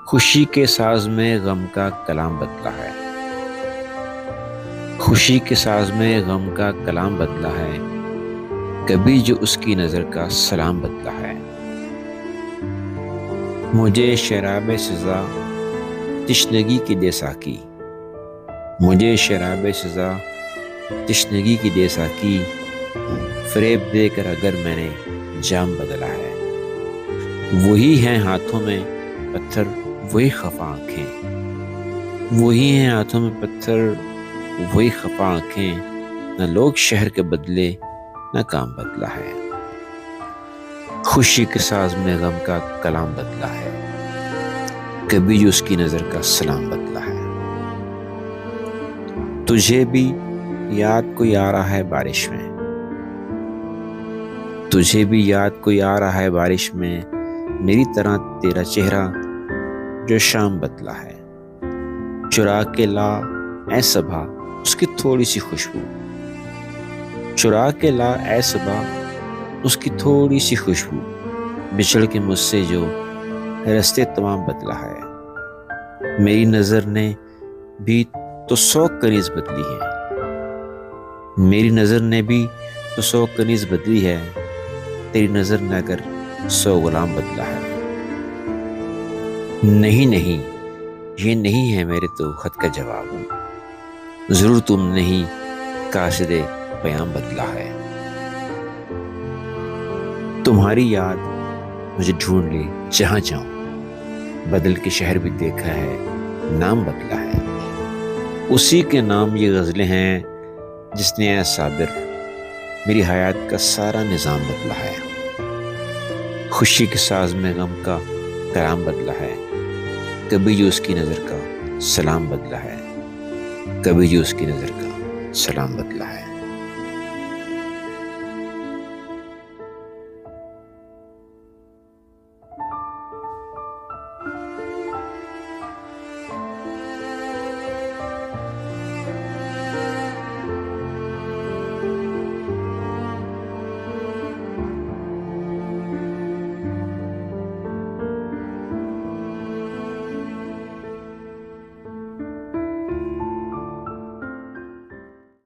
خوشی کے ساز میں غم کا کلام بدلا ہے، خوشی کے ساز میں غم کا کلام بدلا ہے، کبھی جو اس کی نظر کا سلام بدلا ہے۔ مجھے شراب سزا تشنگی کی دے ساقی، مجھے شراب سزا تشنگی کی دے ساقی، فریب دے کر اگر میں نے جام بدلا ہے۔ وہی ہیں ہاتھوں میں پتھر وہی خفا آنکھیں، وہی ہیں ہاتھوں میں پتھر وہی خفا آنکھیں، نہ لوگ شہر کے بدلے نہ کام بدلا ہے۔ خوشی کے ساز میں غم کا کلام بدلا ہے، کبھی جو اس کی نظر کا سلام بدلا ہے۔ تجھے بھی یاد کوئی آ رہا ہے بارش میں، تجھے بھی یاد کوئی آ رہا ہے بارش میں، میری طرح تیرا چہرہ جو شام بدلا ہے۔ چرا کے لا اے صبا اس کی تھوڑی سی خوشبو، چرا کے لا اے صبا اس کی تھوڑی سی خوشبو، بچھڑ کے مجھ سے جو رستے تمام بدلا ہے۔ میری نظر نے بھی تو 100 کنیز بدلی ہے، میری نظر نے بھی تو 100 کنیز بدلی ہے، تیری نظر نے اگر 100 غلام بدلا ہے۔ نہیں نہیں یہ نہیں ہے میرے تو خط کا جواب، ضرور تم نے ہی قاصد پیام بدلا ہے۔ تمہاری یاد مجھے ڈھونڈ لے جہاں جاؤں، بدل کے شہر بھی دیکھا ہے نام بدلا ہے۔ اسی کے نام یہ غزلیں ہیں جس نے اے صابر میری حیات کا سارا نظام بدلا ہے۔ خوشی کے ساز میں غم کا کلام بدلا ہے، کبھی جو اس کی نظر کا سلام بدلا ہے، کبھی جو اس کی نظر کا سلام بدلا ہے۔